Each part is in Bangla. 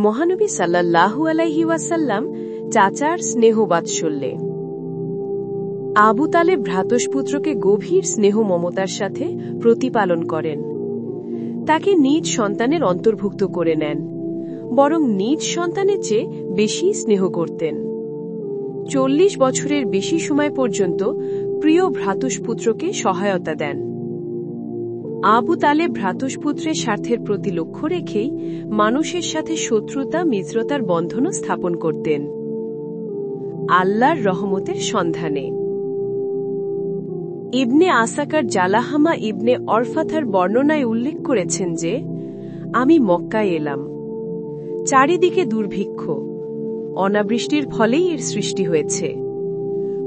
মহানবী সাল্লাল্লাহু আলাইহি ওয়াসাল্লাম চাচার স্নেহবাৎসল্যে। আবু তালেব ভ্রাতুষ্পুত্রকে গভীর স্নেহ মমতার সাথে প্রতিপালন করেন। তাকে নিজ সন্তানের অন্তর্ভুক্ত করে নেন, বরং নিজ সন্তানের চেয়ে বেশি স্নেহ করতেন। 40 বছরের বেশি সময় পর্যন্ত প্রিয় ভ্রাতুষ্পুত্রকে সহায়তা দেন। আবু তালেব ভ্রাতুষ্পুত্রের স্বার্থের প্রতি লক্ষ্য রেখেই মানুষের সাথে শত্রুতা মিত্রতার বন্ধনও স্থাপন করতেন। আল্লাহর রহমতের সন্ধানে। ইবনে আসাকার জালাহামা ইবনে অরফাথার বর্ণনায় উল্লেখ করেছেন যে, আমি মক্কায় এলাম। চারিদিকে দুর্ভিক্ষ, অনাবৃষ্টির ফলেই এর সৃষ্টি হয়েছে।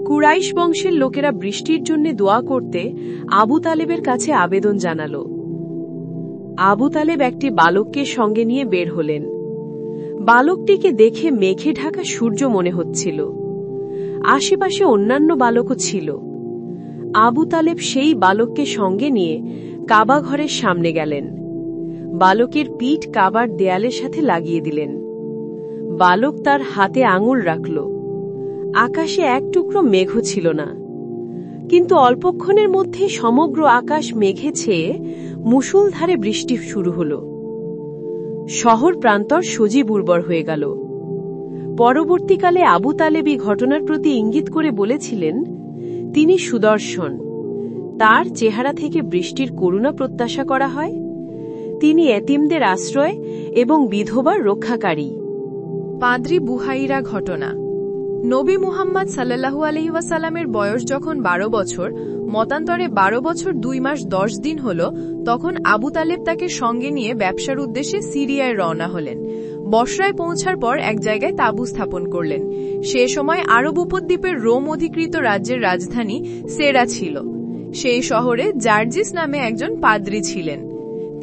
কুরাইশ বংশের লোকেরা বৃষ্টির জন্য দোয়া করতে আবু তালেবের কাছে আবেদন জানাল। আবু তালেব একটি বালককে সঙ্গে নিয়ে বের হলেন। বালকটিকে দেখে মেঘে ঢাকা সূর্য মনে হচ্ছিল। আশেপাশে অন্যান্য বালকও ছিল। আবু তালেব সেই বালককে সঙ্গে নিয়ে কাবা ঘরের সামনে গেলেন। বালকের পিঠ কাবার দেয়ালের সাথে লাগিয়ে দিলেন। বালক তার হাতে আঙুল রাখল। আকাশে এক টুকরো মেঘও ছিল না, কিন্তু অল্পক্ষণের মধ্যে সমগ্র আকাশ মেঘে ছেয়ে মুষলধারে বৃষ্টি শুরু হল। শহর প্রান্তর সজীব উর্বর হয়ে গেল। পরবর্তীকালে আবু তালেবী ঘটনার প্রতি ইঙ্গিত করে বলেছিলেন, তিনি সুদর্শন, তার চেহারা থেকে বৃষ্টির করুণা প্রত্যাশা করা হয়। তিনি এতিমদের আশ্রয় এবং বিধবার রক্ষাকারী। পাদ্রী বুহাইরা ঘটনা। নবী মুহাম্মদ সাল্লাল্লাহু আলাইহি ওয়াসাল্লামের বয়স যখন 12 বছর, মতান্তরে 12 বছর 2 মাস 10 দিন হল, তখন আবু তালেব তাকে সঙ্গে নিয়ে ব্যবসার উদ্দেশ্যে সিরিয়ায় রওনা হলেন। বসরায় পৌঁছার পর এক জায়গায় তাঁবু স্থাপন করলেন। সে সময় আরব উপদ্বীপের রোম অধিকৃত রাজ্যের রাজধানী সেরা ছিল। সেই শহরে জার্জিস নামে একজন পাদ্রী ছিলেন।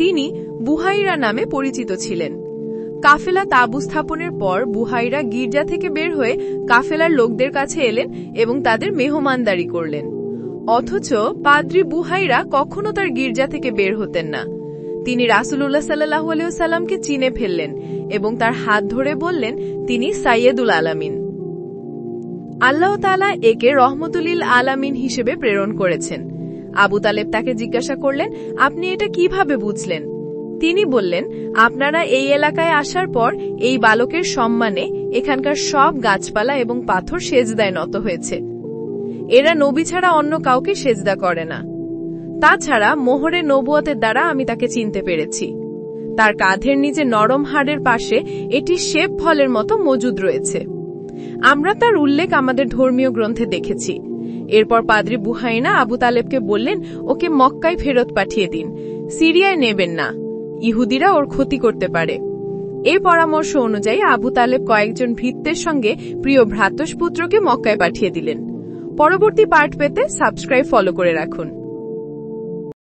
তিনি বুহাইরা নামে পরিচিত ছিলেন। কাফেলা তাঁবু স্থাপনের পর বুহাইরা গির্জা থেকে বের হয়ে কাফেলার লোকদের কাছে এলেন এবং তাদের মেহমানদারি করলেন। অথচ পাদ্রী বুহাইরা কখনো তার গির্জা থেকে বের হতেন না। তিনি রাসূলুল্লাহ সাল্লাল্লাহু আলাইহি ওয়াসাল্লামকে চিনে ফেললেন এবং তার হাত ধরে বললেন, তিনি সাইয়্যিদুল আলামিন। আল্লাহ তাআলা একে রহমতুল আলামিন হিসেবে প্রেরণ করেছেন। আবু তালেব তাকে জিজ্ঞাসা করলেন, আপনি এটা কিভাবে বুঝলেন? তিনি বললেন, আপনারা এই এলাকায় আসার পর এই বালকের সম্মানে এখানকার সব গাছপালা এবং পাথর সেজদায় নত হয়েছে। এরা নবী ছাড়া অন্য কাউকে সেজদা করে না। তাছাড়া মোহরে নবুয়তের দ্বারা আমি তাকে চিনতে পেরেছি। তার কাঁধের নিচে নরম হাড়ের পাশে এটি সেব ফলের মতো মজুদ রয়েছে। আমরা তার উল্লেখ আমাদের ধর্মীয় গ্রন্থে দেখেছি। এরপর পাদ্রী বুহাইনা আবু তালেবকে বললেন, ওকে মক্কায় ফেরত পাঠিয়ে দিন, সিরিয়ায় নেবেন না, ইহুদিরা ওর ক্ষতি করতে পারে। এই পরামর্শ অনুযায়ী আবু তালেব কয়েকজন ভৃত্যের সঙ্গে প্রিয় ভ্রাতুষ্পুত্রকে মক্কায় পাঠিয়ে দিলেন। পরবর্তী পার্ট পেতে সাবস্ক্রাইব ফলো করে রাখুন।